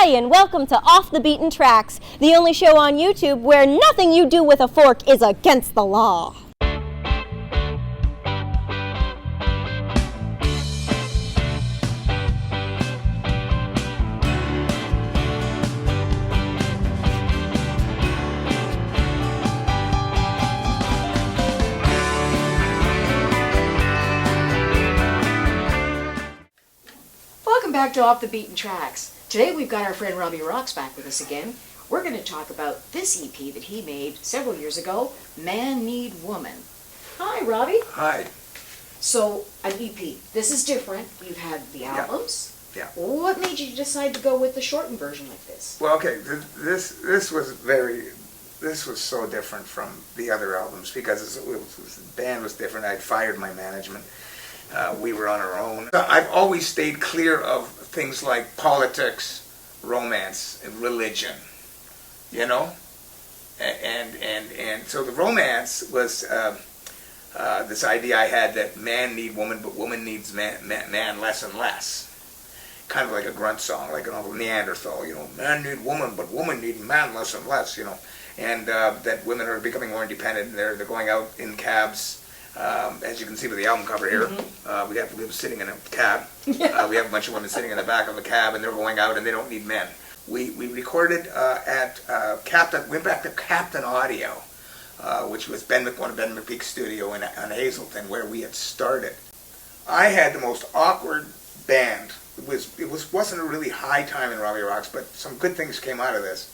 Hi, and welcome to Off the Beaten Tracks, the only show on YouTube where nothing you do with a fork is against the law. Welcome back to Off the Beaten Tracks. Today we've got our friend Robbie Rox back with us again. We're going to talk about this EP that he made several years ago, Man Need Woman. Hi, Robbie. Hi. So, an EP. This is different. You've had the albums. Yeah. What made you decide to go with the shortened version like this? Well, okay, this was so different from the other albums because the band was different. I'd fired my management. We were on our own. I've always stayed clear of things like politics, romance, and religion, you know? And so the romance was this idea I had that man need woman, but woman needs man less and less. Kind of like a grunt song, like an old Neanderthal, you know, man need woman, but woman need man less and less, you know. And that women are becoming more independent. They're going out in cabs. As you can see with the album cover here, we have sitting in a cab. Yeah. We have a bunch of women sitting in the back of a cab, and they're going out, and they don't need men. We recorded at Captain. Went back to Captain Audio, which was one of Ben McPeak's studio on Hazelton, where we had started. I had the most awkward band. It wasn't a really high time in Robbie Rox, but some good things came out of this.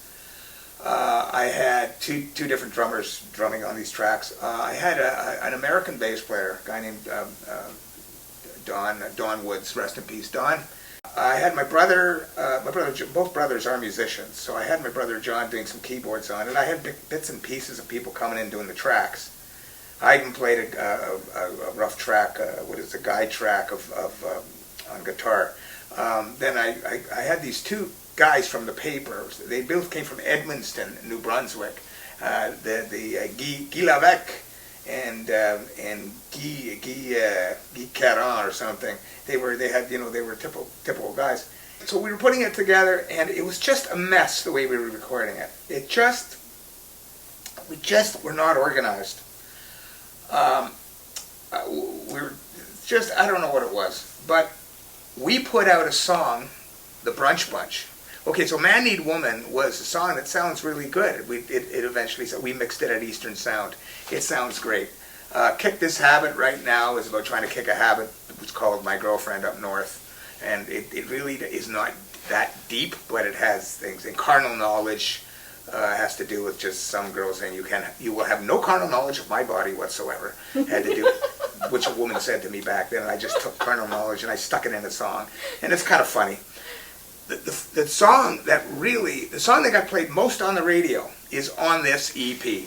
I had two different drummers drumming on these tracks. I had an American bass player, a guy named Don Woods, rest in peace, Don. I had my brother, both brothers are musicians, so I had my brother John doing some keyboards on it. I had bits and pieces of people coming in doing the tracks. I even played a rough track, a guide track on guitar. Then I had these two guys from the paper. They both came from Edmundston, New Brunswick. Guy Lavec and Guy Caron or something. They were typical guys. So we were putting it together, and it was just a mess the way we were recording it. We just were not organized. We were just, I don't know what it was, but we put out a song, the Brunch Bunch. Okay, so Man Need Woman was a song that sounds really good. It eventually, we mixed it at Eastern Sound. It sounds great. Kick This Habit right now is about trying to kick a habit. It was called My Girlfriend Up North. And it really is not that deep, but it has things. And Carnal Knowledge has to do with just some girls saying you will have no carnal knowledge of my body whatsoever. Had to do, which a woman said to me back then, and I just took carnal knowledge and I stuck it in a song. And it's kind of funny. The song that got played most on the radio is on this EP.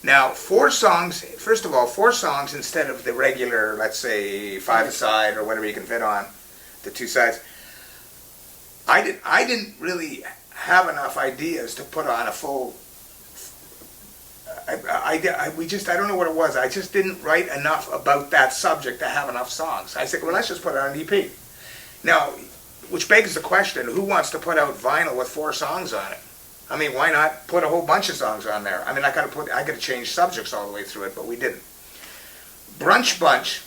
Now, 4 songs instead of the regular, let's say, 5-a-side or whatever you can fit on the 2 sides. I didn't really have enough ideas to put on a full. I don't know what it was. I just didn't write enough about that subject to have enough songs. I said, well, let's just put it on an EP. Now, which begs the question, who wants to put out vinyl with 4 songs on it? I mean, why not put a whole bunch of songs on there? I mean, I could have changed subjects all the way through it, but we didn't. Brunch Bunch,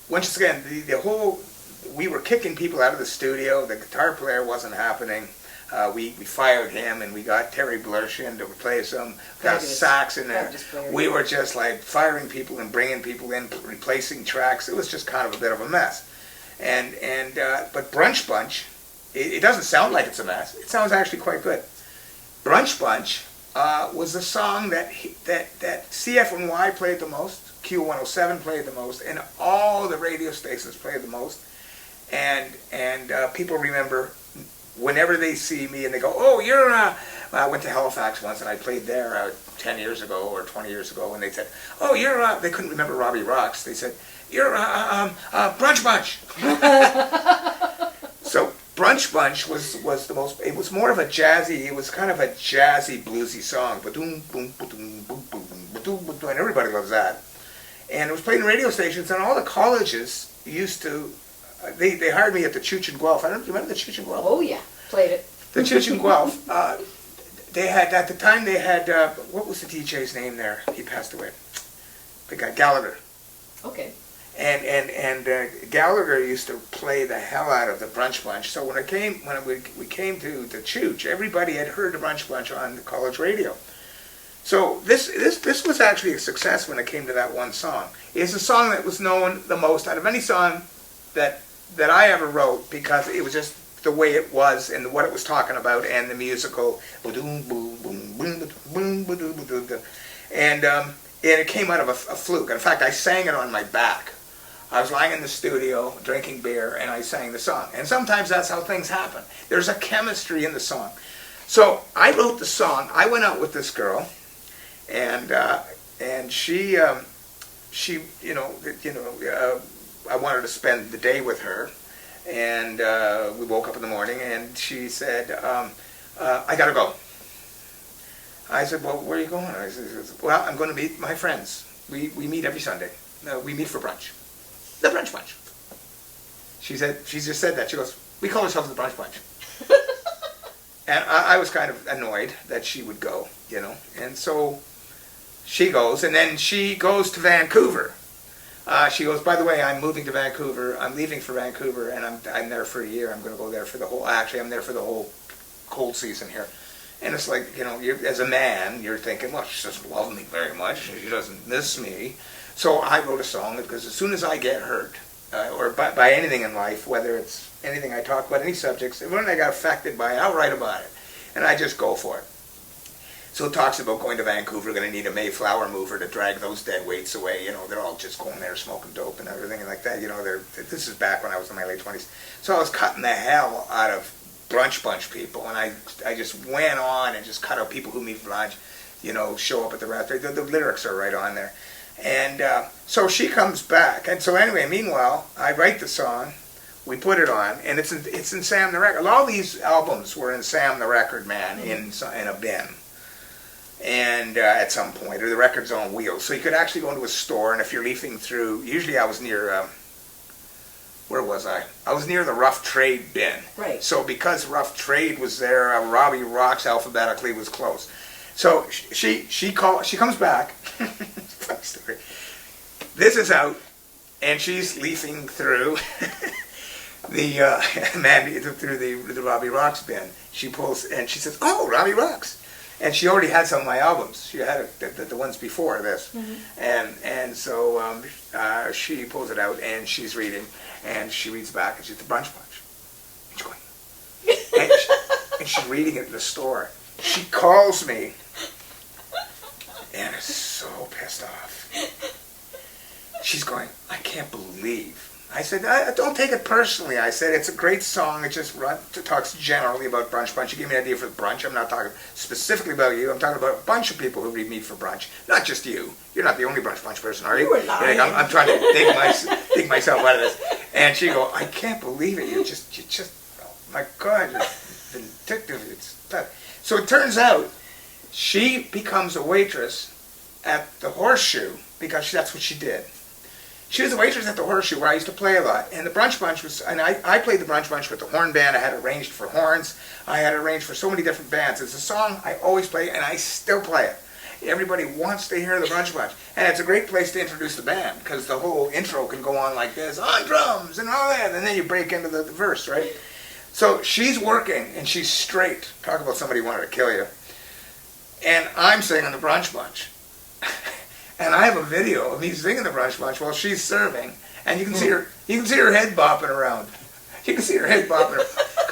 once again, we were kicking people out of the studio. The guitar player wasn't happening. We fired him, and we got Terry Blersch in to replace him. Got sax in there. We were just like firing people and bringing people in, replacing tracks. It was just kind of a bit of a mess. But Brunch Bunch, it doesn't sound like it's a mess. It sounds actually quite good. Brunch Bunch was the song that CFNY played the most, Q107 played the most, and all the radio stations played the most. And people remember whenever they see me and they go, oh, you're. I went to Halifax once and I played there 10 years ago or 20 years ago, and they said, oh, you're. They couldn't remember Robbie Rox. They said, you're Brunch Bunch. So Brunch Bunch was the most. It was more of a jazzy. It was kind of a jazzy bluesy song. And everybody loves that. And it was played in radio stations, and all the colleges used to. They hired me at the Church in Guelph. I don't remember the Church in Guelph. Oh yeah, played it. The Chich and Guelph, they had, at the time they had, what was the DJ's name there? He passed away. The guy, Gallagher. Okay. And Gallagher used to play the hell out of the Brunch Bunch. So when we came to the Chooch, everybody had heard the Brunch Bunch on the college radio. So this was actually a success when it came to that one song. It's a song that was known the most out of any song that I ever wrote, because it was just the way it was and what it was talking about, and the musical, and it came out of a fluke. In fact, I sang it on my back. I was lying in the studio drinking beer, and I sang the song. And sometimes that's how things happen. There's a chemistry in the song. So I wrote the song. I went out with this girl, and she I wanted to spend the day with her, and we woke up in the morning, and she said, I gotta go. I said, well, where are you going? I said, well, I'm going to meet my friends. We meet every Sunday. We meet for brunch. The Brunch Bunch. She just said that. She goes, we call ourselves the Brunch Bunch. And I was kind of annoyed that she would go, And so she goes, and then she goes to Vancouver. She goes, by the way, I'm moving to Vancouver. I'm leaving for Vancouver, and I'm there for a year. I'm going to go there for the whole, actually, I'm there for the whole cold season here. And it's like, as a man, you're thinking, well, she doesn't love me very much. She doesn't miss me. So I wrote a song, because as soon as I get hurt, or by anything in life, whether it's anything I talk about, any subjects, when I got affected by it, I'll write about it. And I just go for it. So it talks about going to Vancouver, going to need a Mayflower mover to drag those dead weights away. They're all just going there smoking dope and everything like that. This is back when I was in my late 20s. So I was cutting the hell out of Brunch Bunch people, and I just went on and just cut out people who meet for lunch, show up at the restaurant. The lyrics are right on there. And so she comes back. And so anyway, meanwhile, I write the song, we put it on, and it's in Sam the Record. All these albums were in Sam the Record Man in a bin. And at some point, or the record's on wheels. So you could actually go into a store, and if you're leafing through, usually I was near, where was I? I was near the Rough Trade bin. Right. So because Rough Trade was there, Robbie Rox alphabetically was close. So she comes back. Funny story. This is out, and she's leafing through the through the Robbie Rox bin. She pulls, and she says, "Oh, Robbie Rox." And she already had some of my albums. She had the ones before this. Mm-hmm. And so she pulls it out, and she's reading, and she reads back, and she's the Brunch Bunch. And she's going, and she's reading it in the store. She calls me, and is so pissed off. She's going, I can't believe. I said, don't take it personally. I said, it's a great song. It just talks generally about Brunch Bunch. You gave me an idea for the brunch. I'm not talking specifically about you. I'm talking about a bunch of people who meet for brunch. Not just you. You're not the only Brunch Bunch person, are you? You were lying. I'm trying to dig myself out of this. And she go, I can't believe it. You just, oh my God, you're vindictive. It's tough. So it turns out she becomes a waitress at the Horseshoe, because that's what she did. She was a waitress at the Horseshoe, where I used to play a lot. And the Brunch Bunch was, and I played the Brunch Bunch with the horn band. I had it arranged for horns. I had it arranged for so many different bands. It's a song I always play, and I still play it. Everybody wants to hear the Brunch Bunch. And it's a great place to introduce the band, because the whole intro can go on like this, on drums and all that, and then you break into the verse, right? So she's working, and she's straight. Talk about somebody who wanted to kill you. And I'm singing the Brunch Bunch. And I have a video of me singing the Brunch Bunch while she's serving, and you can see her head bopping around. You can see her head bopping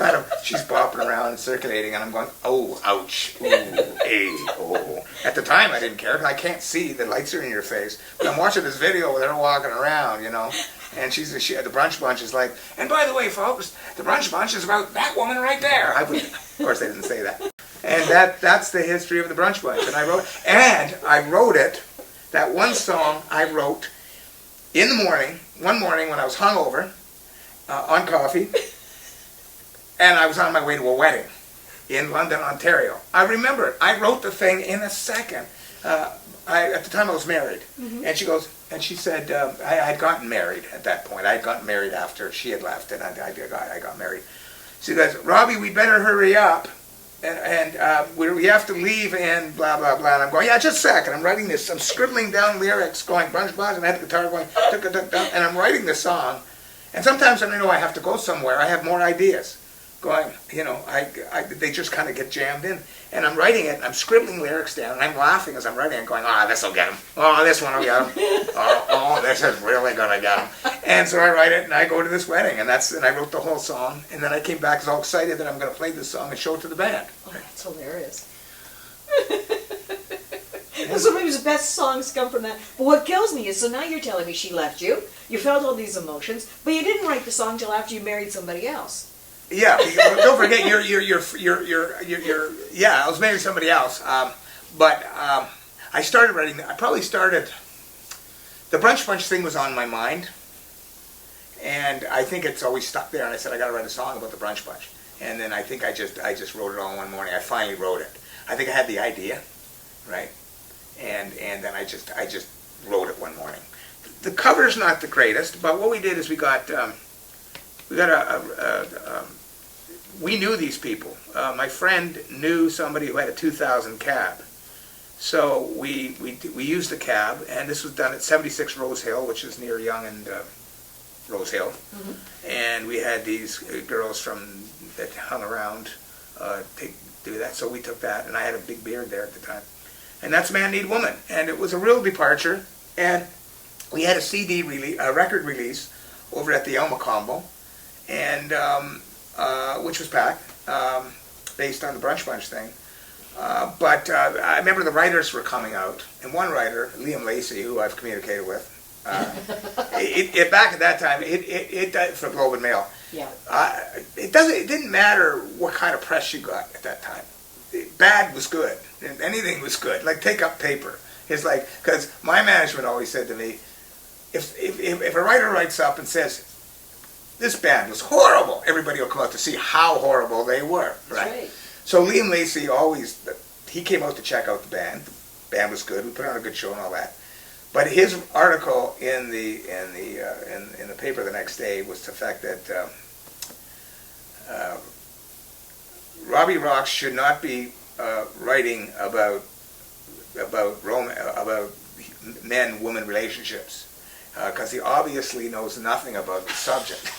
around. She's bopping around and circulating, and I'm going, oh, ouch, ooh, hey, oh. At the time, I didn't care, because I can't see, the lights are in your face. But I'm watching this video with her walking around, and the Brunch Bunch is like, and by the way, folks, the Brunch Bunch is about that woman right there. Of course, they didn't say that. And that's the history of the Brunch Bunch. And I wrote it. That one song I wrote in the morning, one morning when I was hungover, on coffee, and I was on my way to a wedding in London, Ontario. I remember it. I wrote the thing in a second. At the time I was married, mm-hmm. and she said, I had gotten married at that point. I had gotten married after she had left, and I got married. She goes, Robbie, we better hurry up. And we have to leave and blah, blah, blah. And I'm going, yeah, just a second. I'm writing this. I'm scribbling down lyrics, going, Brunch Bunch, and I had the guitar going, and I'm writing this song. And sometimes when I know I have to go somewhere, I have more ideas. Going, they just kind of get jammed in. And I'm writing it, and I'm scribbling lyrics down, and I'm laughing as I'm writing it, going, this will get him. Oh, this one will get him. Oh, this is really going to get him. And so I write it, and I go to this wedding, and I wrote the whole song, and then I came back all excited that I'm going to play this song and show it to the band. Oh, that's hilarious. Sometimes the best songs come from that. But what kills me is, so now you're telling me she left you, you felt all these emotions, but you didn't write the song till after you married somebody else. Yeah, don't forget I was married to somebody else, but I started writing. I probably started. The Brunch Bunch thing was on my mind, and I think it's always stuck there. And I said I got to write a song about the Brunch Bunch, and then I think I just wrote it all in one morning. I finally wrote it. I think I had the idea, right, and then I just wrote it one morning. The cover's not the greatest, but what we did is we knew these people. My friend knew somebody who had a 2000 cab. So we used the cab, and this was done at 76 Rose Hill, which is near Yonge and Rose Hill. Mm-hmm. And we had these girls that hung around to do that. So we took that, and I had a big beard there at the time. And that's Man Need Woman. And it was a real departure. And we had a record release over at the Elma Combo, and which was packed, based on the Brunch Bunch thing. But I remember the writers were coming out, and one writer, Liam Lacey, who I've communicated with, back at that time, for Globe and Mail. Yeah. It didn't matter what kind of press you got at that time. Bad was good, and anything was good. Like Take Up Paper. It's like, because my management always said to me, if a writer writes up and says, this band was horrible, everybody will come out to see how horrible they were. Right? So Liam Lacey he came out to check out the band. The band was good. We put on a good show and all that. But his article in the paper the next day was the fact that Robbie Rox should not be writing about men-woman relationships, because he obviously knows nothing about the subject.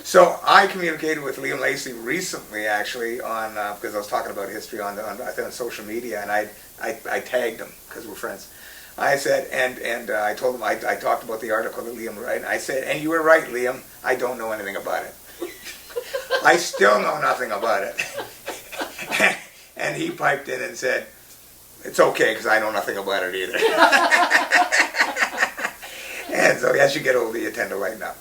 So I communicated with Liam Lacey recently, actually, on because I was talking about history on social media, and I tagged him because we're friends. I said, and I told him I talked about the article that Liam wrote, and I said, and you were right, Liam. I don't know anything about it. I still know nothing about it. And he piped in and said, it's okay, because I know nothing about it either. And so as you get older, you tend to lighten up.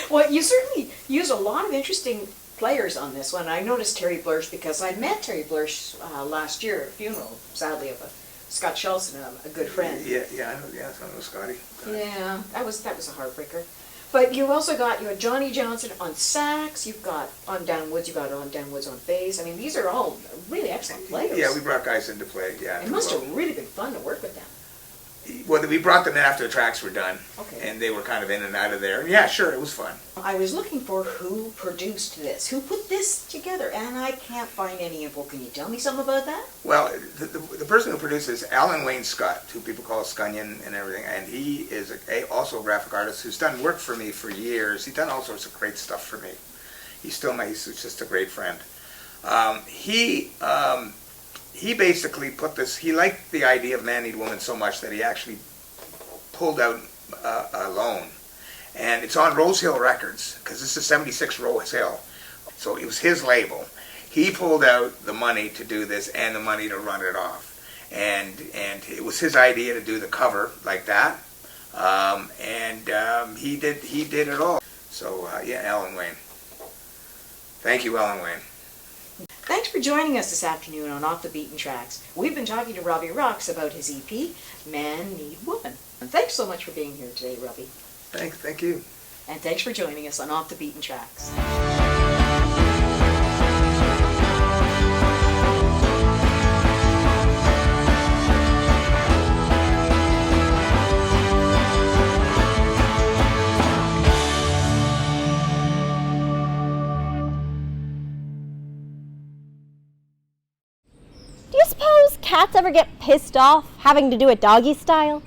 Well, you certainly use a lot of interesting players on this one. I noticed Terry Blursh because I met Terry Blursh last year at a funeral, sadly, of Scott Shelson, a good friend. Yeah, I know Scotty. Yeah, that was a heartbreaker. But you also got Johnny Johnson on sax. You've got on Down Woods. You got on Down Woods on bass. I mean, these are all really excellent players. Yeah, we brought guys in to play. Yeah, it must have really been fun to work with them. Well, we brought them in after the tracks were done, okay, and they were kind of in and out of there. And yeah, sure, it was fun. I was looking for who produced this, who put this together, and I can't find any info. Can you tell me something about that? Well, the person who produces Alan Wayne Scott, who people call Scunyon and everything, and he is also a graphic artist who's done work for me for years. He's done all sorts of great stuff for me. He's just a great friend. He basically put this, he liked the idea of Man Need Woman so much that he actually pulled out a loan. And it's on Rose Hill Records, because this is 76 Rose Hill. So it was his label. He pulled out the money to do this and the money to run it off. And it was his idea to do the cover like that. He did it all. So yeah, Alan Wayne. Thank you, Alan Wayne. Thanks for joining us this afternoon on Off the Beaten Tracks. We've been talking to Robbie Rox about his EP, Man Need Woman. And thanks so much for being here today, Robbie. Thank you. And thanks for joining us on Off the Beaten Tracks. cats ever get pissed off having to do it doggy style?